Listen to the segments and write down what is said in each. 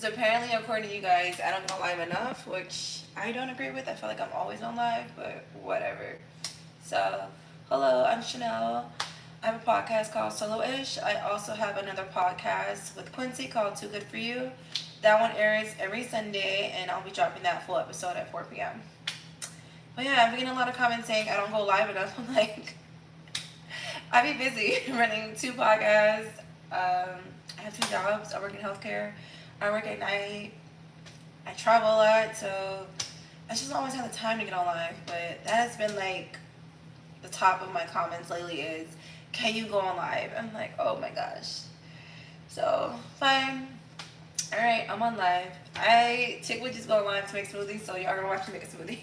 So apparently, according to you guys, I don't go live enough, which I don't agree with. I feel like I'm always on live, but whatever. So, hello, I'm Chanel. I have a podcast called Solo-ish. I also have another podcast with Quincy called Too Good For You. That one airs every Sunday, and I'll be dropping that full episode at 4 p.m. But yeah, I'm getting a lot of comments saying I don't go live enough. I'm like, I be busy running two podcasts. I have two jobs. I work in healthcare. I work at night. I travel a lot, so I just don't always have the time to get on live. But that has been like the top of my comments lately is, can you go on live? I'm like, oh my gosh. So fine. All right, I'm on live. I typically just go on live to make smoothies, so y'all gonna watch me make a smoothie.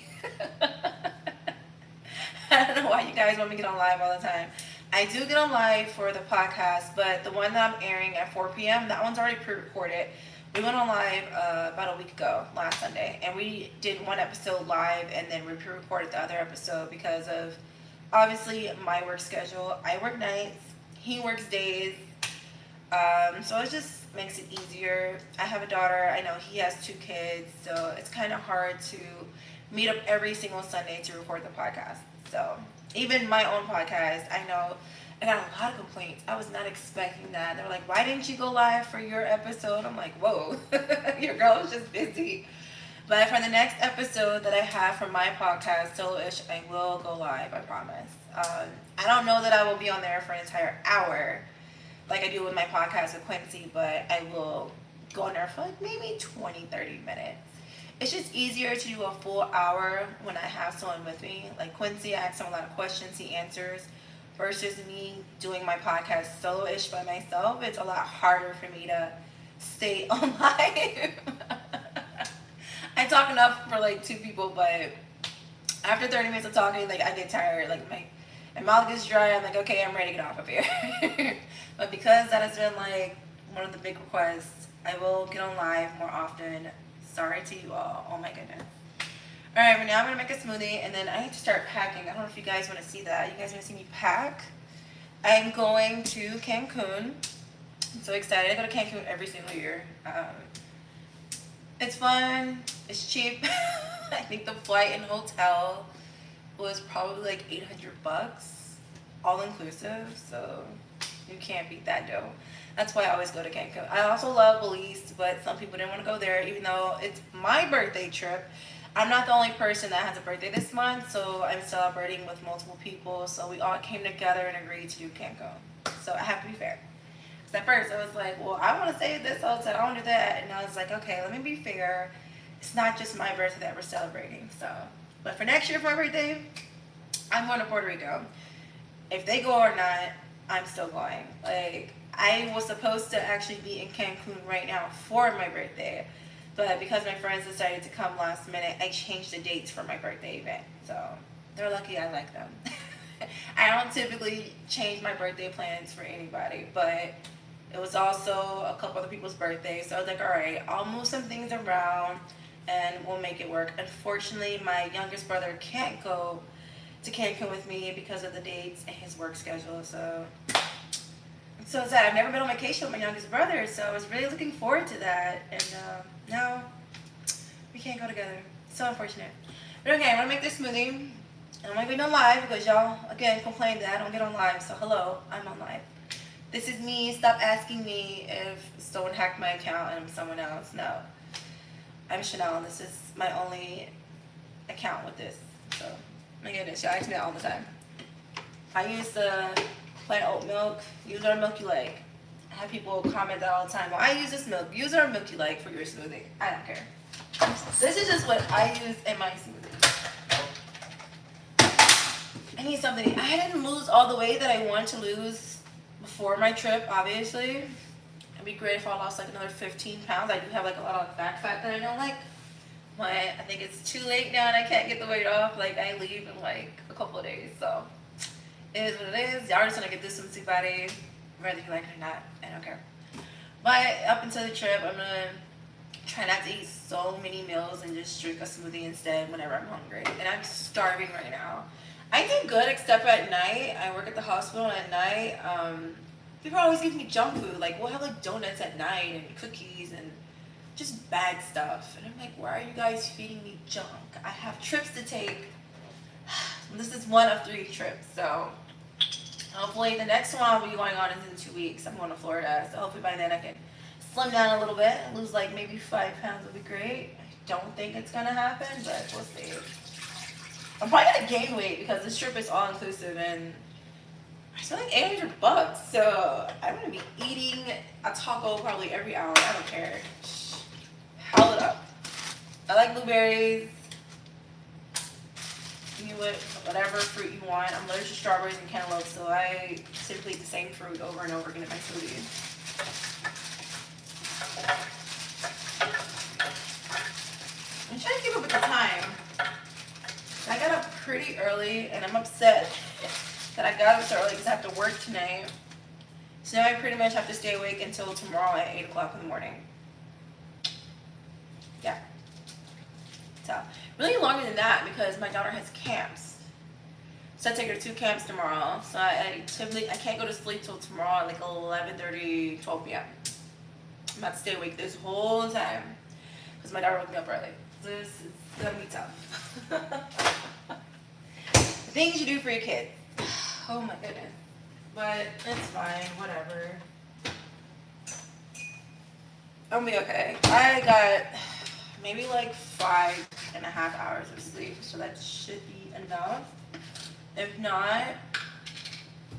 I don't know why you guys want me to get on live all the time. I do get on live for the podcast, but the one that I'm airing at 4 p.m., that one's already pre-recorded. We went on live about a week ago, last Sunday, and we did one episode live, and then we pre-recorded the other episode because of, obviously, my work schedule. I work nights, he works days, so it just makes it easier. I have a daughter. I know he has two kids, so it's kind of hard to meet up every single Sunday to record the podcast. So even my own podcast, I know I got a lot of complaints. I was not expecting that. They were like, why didn't you go live for your episode? I'm like, whoa, your girl is just busy. But for the next episode that I have for my podcast, Solo-ish, I will go live, I promise. I don't know that I will be on there for an entire hour like I do with my podcast with Quincy, but I will go on there for like maybe 20, 30 minutes. It's just easier to do a full hour when I have someone with me. Like Quincy, I ask him a lot of questions, he answers. Versus me doing my podcast solo-ish by myself, it's a lot harder for me to stay on live. I talk enough for like two people, but after 30 minutes of talking, like I get tired. Like my mouth gets dry. I'm like, okay, I'm ready to get off of here. But because that has been like one of the big requests, I will get on live more often. Sorry to you all. Oh my goodness. Alright, but now I'm going to make a smoothie, and then I need to start packing. I don't know if you guys want to see that. You guys want to see me pack? I'm going to Cancun. I'm so excited. I go to Cancun every single year. It's fun. It's cheap. I think the flight and hotel was probably like $800, all inclusive, so you can't beat that dough. That's why I always go to Cancun. I also love Belize, but some people didn't want to go there, even though it's my birthday trip. I'm not the only person that has a birthday this month, so I'm celebrating with multiple people. So we all came together and agreed to do Cancun. So I have to be fair. Because at first I was like, well, I want to stay at this hotel, I want to do that. And I was like, okay, let me be fair. It's not just my birthday that we're celebrating. So, but for next year for my birthday, I'm going to Puerto Rico. If they go or not, I'm still going. Like, I was supposed to actually be in Cancun right now for my birthday. But because my friends decided to come last minute, I changed the dates for my birthday event. So they're lucky I like them. I don't typically change my birthday plans for anybody, but it was also a couple other people's birthdays. So I was like, all right, I'll move some things around and we'll make it work. Unfortunately, my youngest brother can't go to Cancun with me because of the dates and his work schedule. So sad. I've never been on vacation with my youngest brother, so I was really looking forward to that. And no, we can't go together. So unfortunate. But okay, I'm gonna make this smoothie. And I'm gonna be on live because y'all again complained that I don't get on live. So hello, I'm on live. This is me. Stop asking me if someone hacked my account and I'm someone else. No, I'm Chanel. This is my only account with this. So my goodness, y'all ask me that all the time. I use the plain oat milk. Use whatever milk you like. I have people comment that all the time. Well, I use this milk. Use whatever milk you like for your smoothie. I don't care. This is just what I use in my smoothie. I need something. I didn't lose all the weight that I wanted to lose before my trip, obviously. It'd be great if I lost like another 15 pounds. I do have like a lot of back fat that I don't like. But I think it's too late now and I can't get the weight off. Like I leave in like a couple of days. So it is what it is. Y'all just gonna get this swimsuit body, whether you like it or not. I don't care. But up until the trip, I'm gonna try not to eat so many meals and just drink a smoothie instead whenever I'm hungry. And I'm starving right now. I do good except at night. I work at the hospital and at night. People always give me junk food. Like we'll have like donuts at night and cookies and just bag stuff. And I'm like, why are you guys feeding me junk? I have trips to take. This is one of 3 trips, so hopefully the next one I'll be going on is in 2 weeks. I'm going to Florida, so hopefully by then I can slim down a little bit, lose like maybe 5 pounds would be great. I don't think it's gonna happen, but we'll see. I'm probably gonna gain weight because this trip is all inclusive and I spent like $800, so I'm gonna be eating a taco probably every hour. I don't care. Howl it up. I like blueberries. You can with whatever fruit you want. I'm allergic to strawberries and cantaloupe, so I typically eat the same fruit over and over again in my smoothie. I'm trying to keep up with the time. I got up pretty early, and I'm upset that I got up so early because I have to work tonight. So now I pretty much have to stay awake until tomorrow at 8 o'clock in the morning. Yeah. So, really longer than that because my daughter has camps. So I take her to 2 camps tomorrow. So I can't go to sleep till tomorrow at like 11:30, 12 p.m. I'm about to stay awake this whole time because my daughter woke me up early. So it's gonna be tough. Things you do for your kids. Oh my goodness. But it's fine, whatever. I'll be okay. I got maybe like 5.5 hours of sleep, so that should be enough. If not,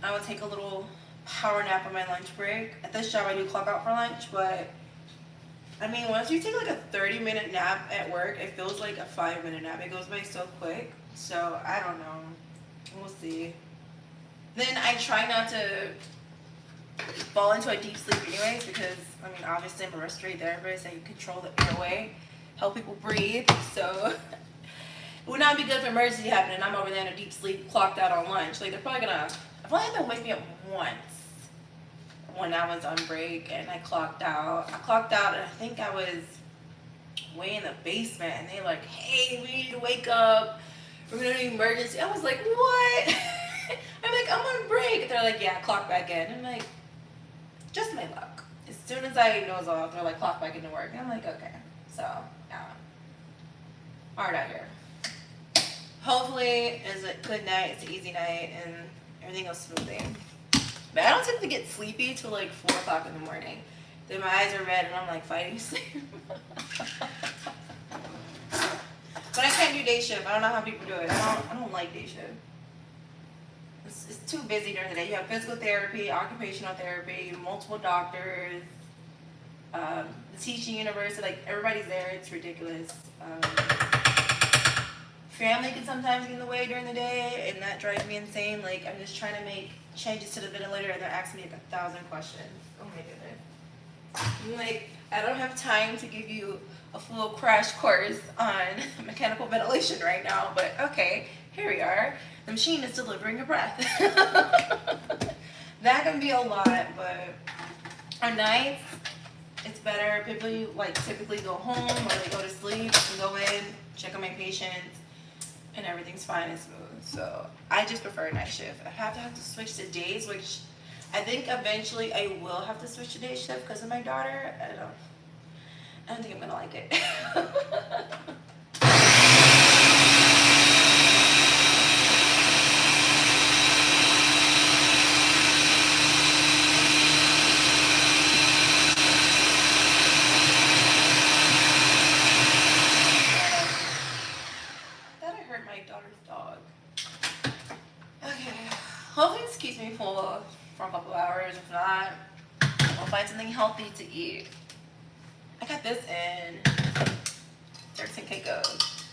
I will take a little power nap on my lunch break. At this job, I do clock out for lunch, but I mean, once you take like a 30-minute nap at work, it feels like a 5-minute nap. It goes by so quick. So I don't know. We'll see. Then I try not to fall into a deep sleep anyways because, I mean, obviously I'm a respiratory therapist and you control the airway, help people breathe. So it would not be good if an emergency happened and I'm over there in a deep sleep, clocked out on lunch. Like, they're probably gonna, I've only had them wake me up once when I was on break and I clocked out. I clocked out and I think I was way in the basement and they were like, hey, we need to wake up. We're gonna do an emergency. I was like, what? I'm like, I'm on break. They're like, yeah, clock back in. I'm like, just my luck. As soon as I nose off, they're like, clock back into work. And I'm like, okay. So, yeah. Hard out here. Hopefully, it's a good night. It's an easy night and everything goes smoothly. But I don't tend to get sleepy till like 4 o'clock in the morning. Then my eyes are red and I'm like fighting sleep. But I can't do day shift. I don't know how people do it. I don't like day shift. It's too busy during the day. You have physical therapy, occupational therapy, multiple doctors, the teaching university, like everybody's there. It's ridiculous. Family can sometimes get in the way during the day, and that drives me insane. Like, I'm just trying to make changes to the ventilator, and they're asking me like 1,000 questions. Oh my goodness. I'm like, I don't have time to give you a full crash course on mechanical ventilation right now, but okay, here we are. The machine is delivering a breath. That can be a lot, but on nights, it's better. People like typically go home or they go to sleep and go in, check on my patients, and everything's fine and smooth. So I just prefer a night shift. I have to switch to days, which I think eventually I will have to switch to day shift because of my daughter. I don't think I'm gonna like it. Hopefully this keeps me full for a couple hours. If not, I'll find something healthy to eat. I got this in Turks and Caicos.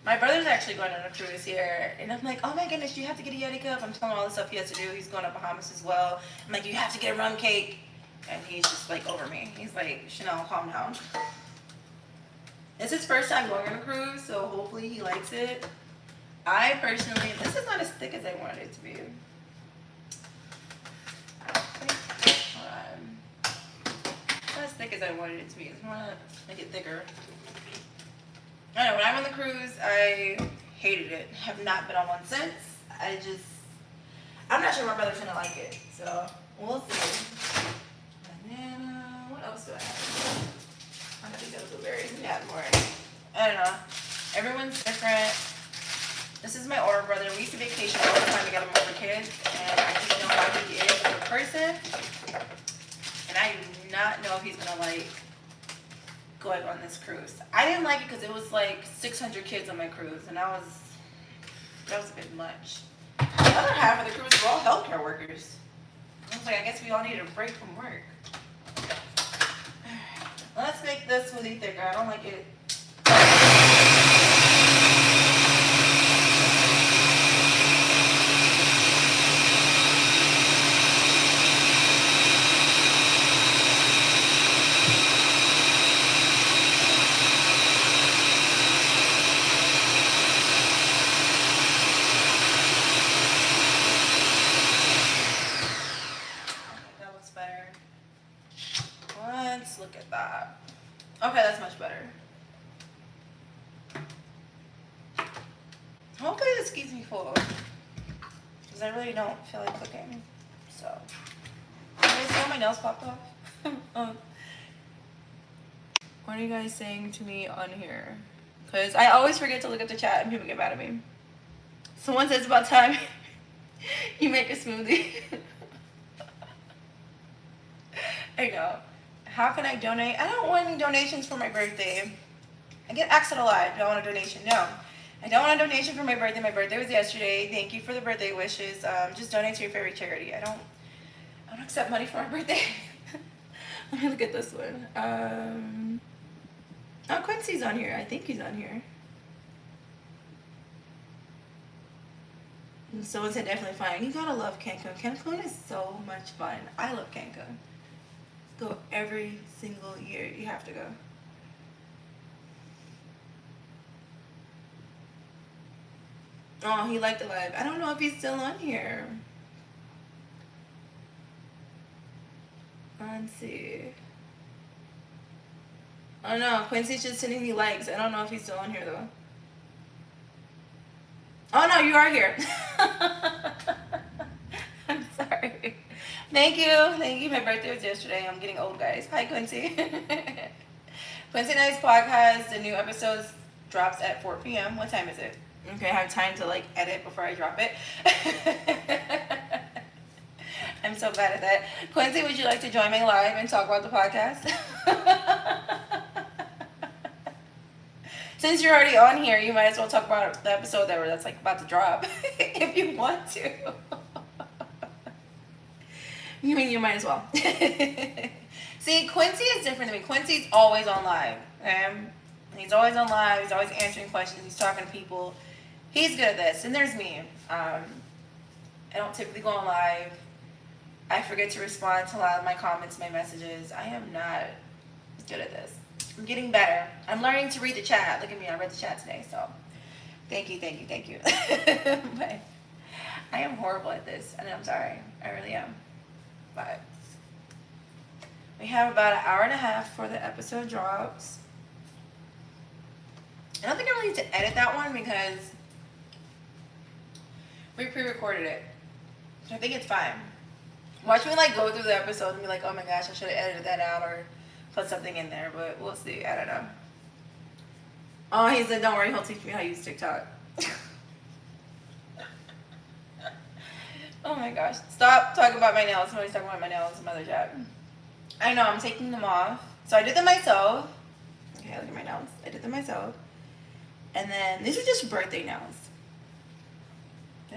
My brother's actually going on a cruise here, and I'm like, oh my goodness, you have to get a Yeti cup. I'm telling him all the stuff he has to do. He's going to Bahamas as well. I'm like, you have to get a rum cake. And he's just like over me. He's like, Chanel, calm down. It's his first time going on a cruise, so hopefully he likes it. I personally, this is not as thick as I wanted it to be. Hold on. Not as thick as I wanted it to be. I want to make it thicker. I don't know, when I went on the cruise, I hated it. Have not been on one since. I'm not sure my brother's gonna like it. So, we'll see. Banana, what else do I have? I don't know. Everyone's different. This is my older brother. We used to vacation all the time together when we were kids, and I just know how he is as a person, and I do not know if he's gonna like going on this cruise. I didn't like it because it was like 600 kids on my cruise, and that was a bit much. The other half of the cruise were all healthcare workers. I was like, I guess we all need a break from work. Let's make this smoothie thicker. I don't like it. That looks better. Let's look at that. Okay, that's much better. Hopefully this keeps me full, because I really don't feel like cooking. So, you guys see how my nails popped off? What are you guys saying to me on here? Because I always forget to look at the chat and people get mad at me. Someone says it's about time you make a smoothie. I know. How can I donate? I don't want any donations for my birthday. I get asked it a lot. Do I want a donation? No. I don't want a donation for my birthday. My birthday was yesterday. Thank you for the birthday wishes. Just donate to your favorite charity. I don't accept money for my birthday. Let me look at this one. Oh, Quincy's on here. I think he's on here. Someone said definitely fine. You gotta love Cancun. Cancun is so much fun. I love Cancun. Go every single year. You have to go. Oh, he liked the live. I don't know if he's still on here. Let's see. Oh no, Quincy's just sending me likes. I don't know if he's still on here though. Oh no, you are here. I'm sorry. Thank you. My birthday was yesterday. I'm getting old, guys. Hi, Quincy. Quincy Night's podcast. The new episodes drops at 4 p.m. What time is it? Okay, I have time to like edit before I drop it. I'm so bad at that. Quincy, would you like to join me live and talk about the podcast? Since you're already on here, you might as well talk about the episode that's like about to drop, if you want to. You mean you might as well. See, Quincy is different than me. Quincy's always on live. He's always on live. He's always answering questions. He's talking to people. He's good at this. And there's me. I don't typically go on live. I forget to respond to a lot of my comments, my messages. I am not good at this. I'm getting better. I'm learning to read the chat. Look at me. I read the chat today. So thank you. But I am horrible at this. And I'm sorry. I really am. But we have about an hour and a half before the episode drops. I don't think I really need to edit that one because we pre-recorded it. So I think it's fine. Watch me like go through the episode and be like, oh my gosh, I should have edited that out or put something in there, but we'll see. I don't know. Oh, he said, don't worry, he'll teach me how to use TikTok. Oh my gosh. Stop talking about my nails. Somebody's talking about my nails in my other chat. I know, I'm taking them off. So I did them myself. Okay, look at my nails. I did them myself. And then these are just birthday nails.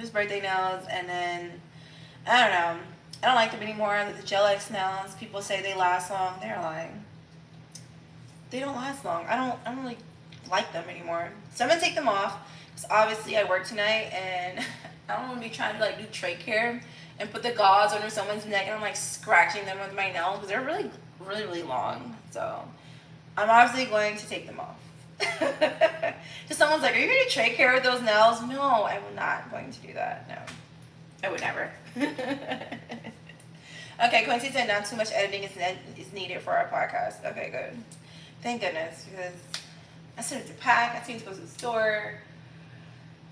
Just birthday nails, and then I don't know. I don't like them anymore. The Gel X nails. People say they last long. They're lying. They don't last long. I don't really like them anymore. So I'm gonna take them off. Because obviously I work tonight, and I don't want to be trying to like do trach care and put the gauze under someone's neck, and I'm like scratching them with my nails because they're really long. So I'm obviously going to take them off. Just someone's like, are you going to trach care with those nails? No, I'm not going to do that. No, I would never. Okay, Quincy said not too much editing is needed for our podcast. Okay, good. Thank goodness, because I still need to pack. I still need to go to the store.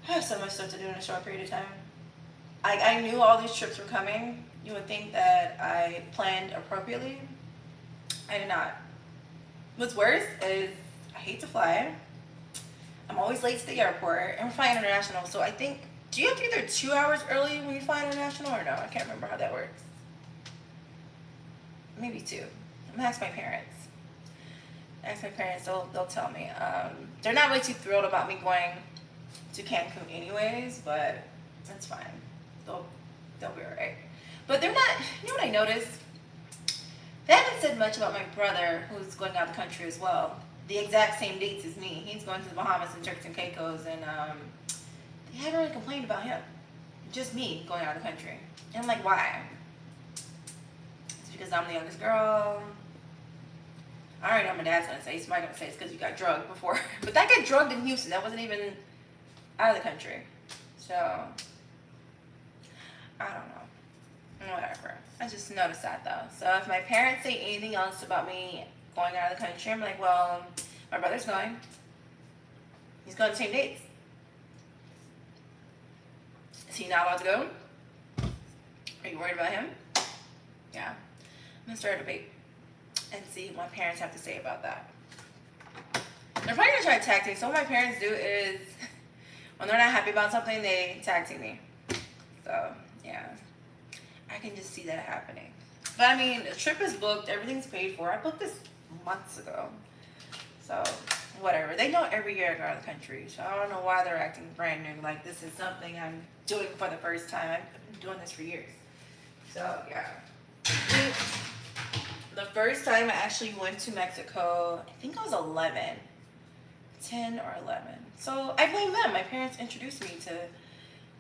I have so much stuff to do in a short period of time. I knew all these trips were coming. You would think that I planned appropriately. I did not. What's worse is I hate to fly. I'm always late to the airport, and we're flying international. So I think, do you have to get there 2 hours early when you fly international or no? I can't remember how that works. Maybe two. I'm gonna ask my parents. They'll tell me. They're not really too thrilled about me going to Cancun anyways, but that's fine. They'll be alright. But they're not. You know what I noticed? They haven't said much about my brother, who's going out of the country as well. The exact same dates as me. He's going to the Bahamas and Turks and Caicos, and they haven't really complained about him. Just me going out of the country. And I'm like, why? It's because I'm the youngest girl. I already know what my dad's gonna say. He's probably gonna say it's because you got drugged before. But that got drugged in Houston. That wasn't even out of the country. So I don't know. Whatever. I just noticed that though. So if my parents say anything else about me going out of the country, I'm like, well, my brother's going. He's going the same dates. Is he not allowed to go? Are you worried about him? Yeah. I'm gonna start a debate and see what my parents have to say about that. They're probably gonna try to tag team. So what my parents do is, when they're not happy about something, they tag team me. So yeah, I can just see that happening. But I mean, the trip is booked. Everything's paid for. I booked this months ago. So whatever. They know every year I go out of the country. So I don't know why they're acting brand new. Like this is something I'm doing for the first time. I've been doing this for years. So yeah. The first time I actually went to Mexico, I think I was 11. 10 or 11. So I blame them. My parents introduced me to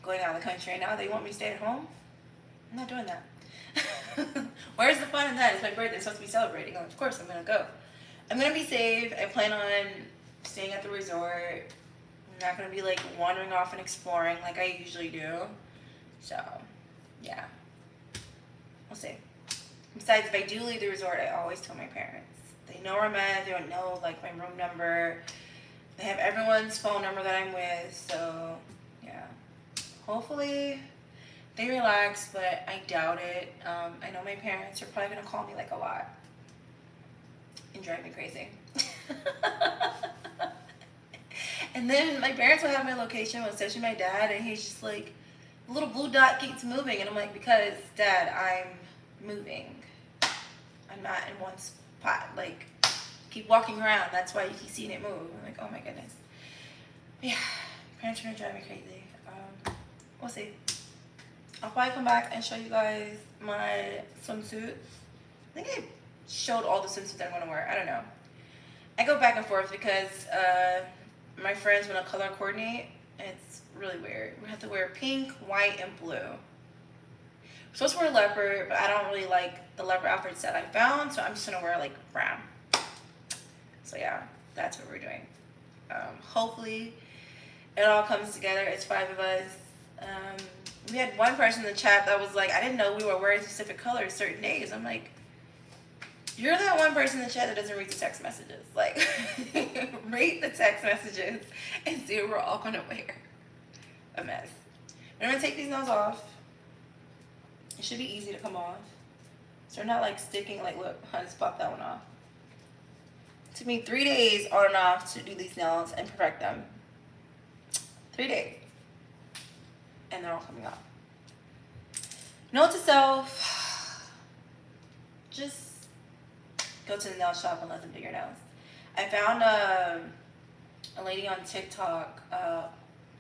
going out of the country, and now they want me to stay at home? I'm not doing that. Where's the fun in that? It's my birthday. I'm supposed to be celebrating. Of course I'm going to go. I'm going to be safe. I plan on staying at the resort. I'm not going to be like wandering off and exploring like I usually do. So, yeah. We'll see. Besides, if I do leave the resort, I always tell my parents. They know where I'm at. They don't know like my room number. They have everyone's phone number that I'm with. So, yeah. Hopefully they relax, but I doubt it. I know my parents are probably going to call me like a lot and drive me crazy. And then my parents will have my location, especially my dad, and he's just like, the little blue dot keeps moving. And I'm like, because, Dad, I'm moving. I'm not in one spot. Like, keep walking around. That's why you keep seeing it move. I'm like, oh my goodness. Yeah, parents are going to drive me crazy. We'll see. I'll probably come back and show you guys my swimsuits. I think I showed all the swimsuits I'm going to wear. I don't know. I go back and forth because my friends want to color coordinate. It's really weird. We have to wear pink, white, and blue. I'm supposed to wear leopard, but I don't really like the leopard outfits that I found, so I'm just going to wear like brown. So yeah, that's what we're doing. Hopefully it all comes together. It's 5 of us. We had one person in the chat that was like, I didn't know we were wearing specific colors certain days. I'm like, you're that one person in the chat that doesn't read the text messages. Like, read the text messages and see what we're all going to wear. A mess. I'm going to take these nails off. It should be easy to come off. So they're not like sticking. Like, look, I just popped that one off. It took me 3 days on and off to do these nails and perfect them. 3 days. And they're all coming off. Note to self, just go to the nail shop and let them do your nails. I found a lady on TikTok, a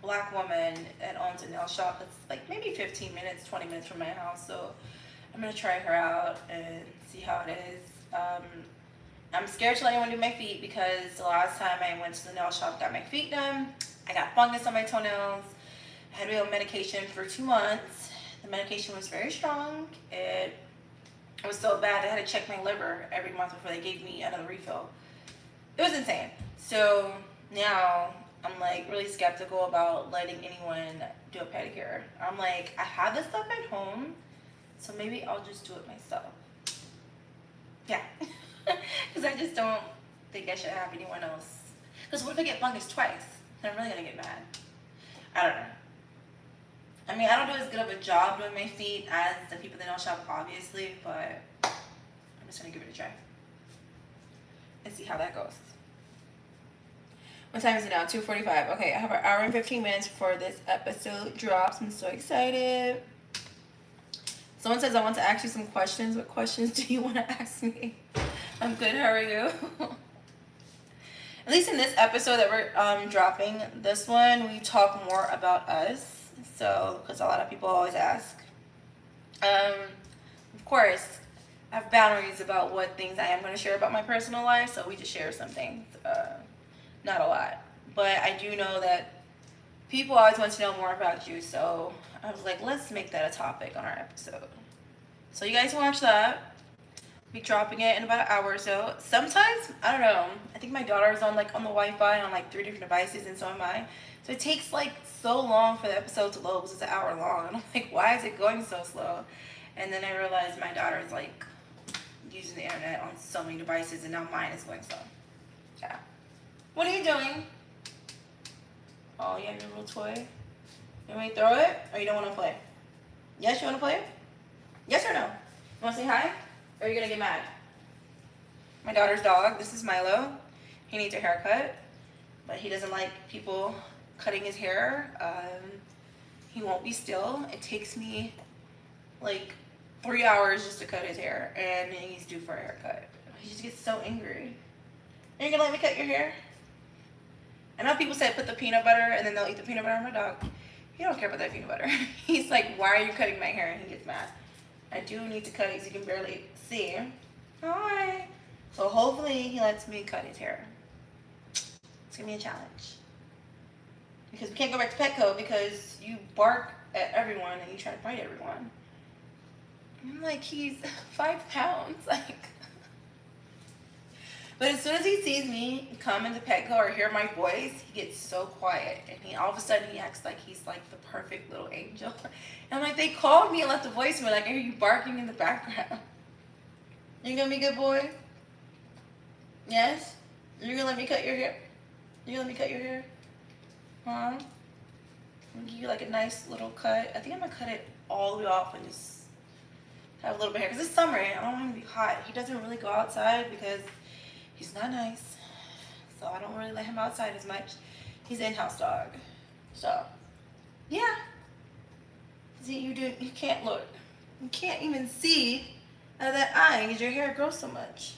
black woman that owns a nail shop that's like maybe 15 minutes, 20 minutes from my house. So I'm going to try her out and see how it is. I'm scared to let anyone do my feet because the last time I went to the nail shop, got my feet done, I got fungus on my toenails. I had to be on medication for 2 months. The medication was very strong. It was so bad I had to check my liver every month before they gave me another refill. It was insane. So now I'm like really skeptical about letting anyone do a pedicure. I'm like, I have this stuff at home, so maybe I'll just do it myself. Yeah. Because I just don't think I should have anyone else. Because what if I get fungus twice? Then I'm really going to get mad. I don't know. I mean, I don't do as good of a job doing my feet as the people in the nail shop, obviously, but I'm just going to give it a try and see how that goes. What time is it now? 2:45. Okay, I have an hour and 15 minutes before this episode drops. I'm so excited. Someone says I want to ask you some questions. What questions do you want to ask me? I'm good. How are you? At least in this episode that we're dropping, this one we talk more about us. So, because a lot of people always ask. Of course, I have boundaries about what things I am going to share about my personal life. So we just share some things. Not a lot, but I do know that people always want to know more about you. So I was like, let's make that a topic on our episode. So you guys watch that. Be dropping it in about an hour or so. Sometimes, I don't know, I think my daughter's on the Wi-Fi on like 3 different devices, and so am I. So it takes like so long for the episode to load because it's an hour long. And I'm like, why is it going so slow? And then I realized my daughter's like using the internet on so many devices, and now mine is going slow. Yeah. What are you doing? Oh, you have your little toy? You want me to throw it, or you don't want to play? Yes, you want to play? Yes or no? You want to say hi? Or are you going to get mad? My daughter's dog, this is Milo. He needs a haircut, but he doesn't like people cutting his hair. He won't be still. It takes me like 3 hours just to cut his hair, and he's due for a haircut. He just gets so angry. Are you going to let me cut your hair? I know people say put the peanut butter and then they'll eat the peanut butter on my dog. He don't care about that peanut butter. He's like, why are you cutting my hair? And he gets mad. I do need to cut it because you can barely see. Hi. So hopefully he lets me cut his hair. It's going to be a challenge. Because we can't go back to Petco because you bark at everyone and you try to bite everyone. I'm like, he's 5 pounds. Like... But as soon as he sees me come into Petco or hear my voice, he gets so quiet. And he all of a sudden, he acts like he's like the perfect little angel. And I'm like, they called me and left a voicemail. Like, I hear you barking in the background. You gonna be a good boy? Yes? You gonna let me cut your hair? You gonna let me cut your hair? Huh? I'm gonna give you like a nice little cut. I think I'm gonna cut it all the way off and just have a little bit of hair. Because it's summer and I don't want him to be hot. He doesn't really go outside because he's not nice, so I don't really let him outside as much. He's an in-house dog, so yeah. See, you can't look. You can't even see out of that eye because your hair grows so much.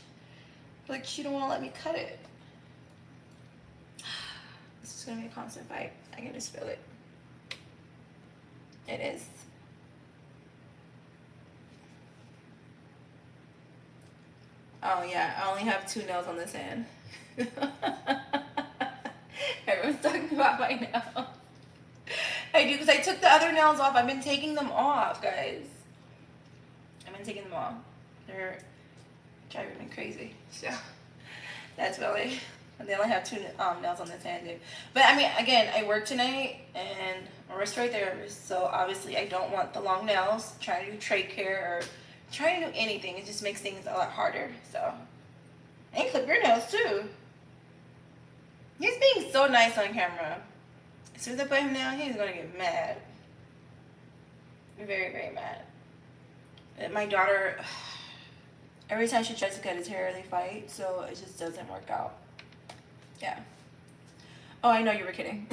But you don't want to let me cut it. This is gonna be a constant fight. I can just feel it. It is. Oh yeah, I only have 2 nails on this hand. Everyone's talking about my nails. I do, because I took the other nails off. I've been taking them off, guys. I've been taking them off. They're driving me crazy. So that's really. They only have 2 nails on this hand, dude. But I mean, again, I work tonight and my wrist right there. So obviously, I don't want the long nails. Trying to do trach care or trying to do anything, it just makes things a lot harder. So, and clip your nails too. He's being so nice on camera. As soon as I put him down, he's gonna get mad. Very, very mad. And my daughter, every time she tries to cut his hair, they fight. So it just doesn't work out. Yeah. Oh, I know you were kidding.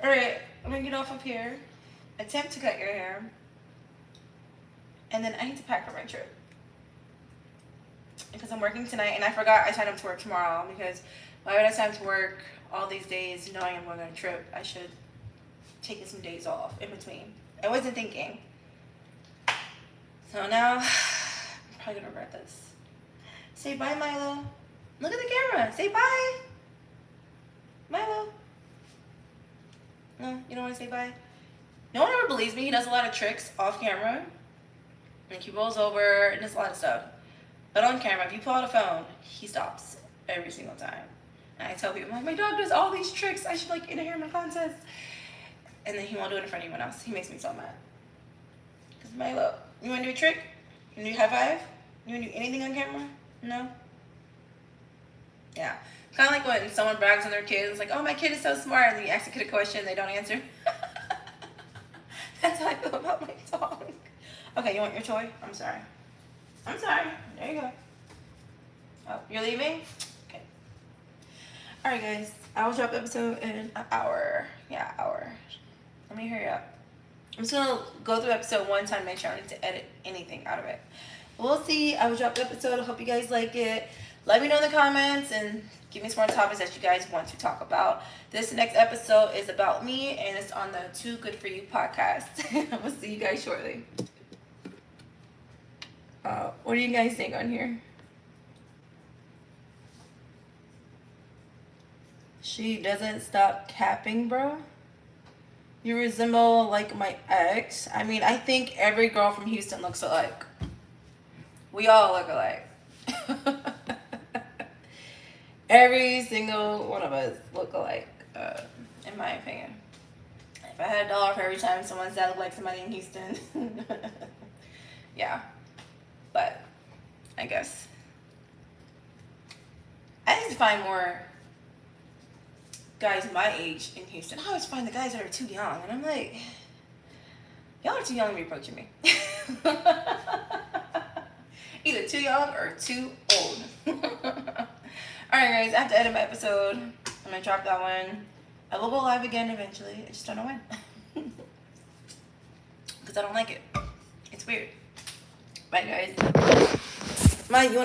All right, I'm gonna get off of here. Attempt to cut your hair, and then I need to pack for my trip because I'm working tonight, and I forgot I signed up to work tomorrow. Because why would I sign up to work all these days knowing I'm going on a trip? I should take some days off in between. I wasn't thinking. So now I'm probably gonna regret this. Say bye, Milo. Look at the camera. Say bye, Milo. No, you don't want to say bye? No one ever believes me. He does a lot of tricks off camera. Like he rolls over and does a lot of stuff. But on camera, if you pull out a phone, he stops every single time. And I tell people, I'm like, my dog does all these tricks. I should like enter him in a contest. And then he won't do it in front of anyone else. He makes me so mad. Because Milo, you want to do a trick? You want to do a high five? You want to do anything on camera? No? Yeah. Kind of like when someone brags on their kids, like, oh, my kid is so smart. And then you ask the kid a question, they don't answer. That's how I feel about my dog. Okay, you want your toy? I'm sorry. I'm sorry. There you go. Oh, you're leaving? Alright, guys. I will drop the episode in an hour. Yeah, hour. Let me hurry up. I'm just gonna go through episode one time, make sure I don't need to edit anything out of it. We'll see. I will drop the episode. I hope you guys like it. Let me know in the comments and give me some more topics that you guys want to talk about. This next episode is about me, and it's on the Too Good For You podcast. We'll see you guys shortly. What do you guys think on here? She doesn't stop capping, bro. You resemble like my ex. I mean, I think every girl from Houston looks alike. We all look alike. Every single one of us look alike, in my opinion. If I had $1 for every time someone said I look like somebody in Houston, yeah. But I guess I need to find more guys my age in Houston. I always find the guys that are too young, and I'm like, y'all are too young to be approaching me. Either too young or too old. Alright, guys, I have to edit my episode. I'm gonna drop that one. I will go live again eventually. I just don't know when. Because I don't like it. It's weird. Bye, guys.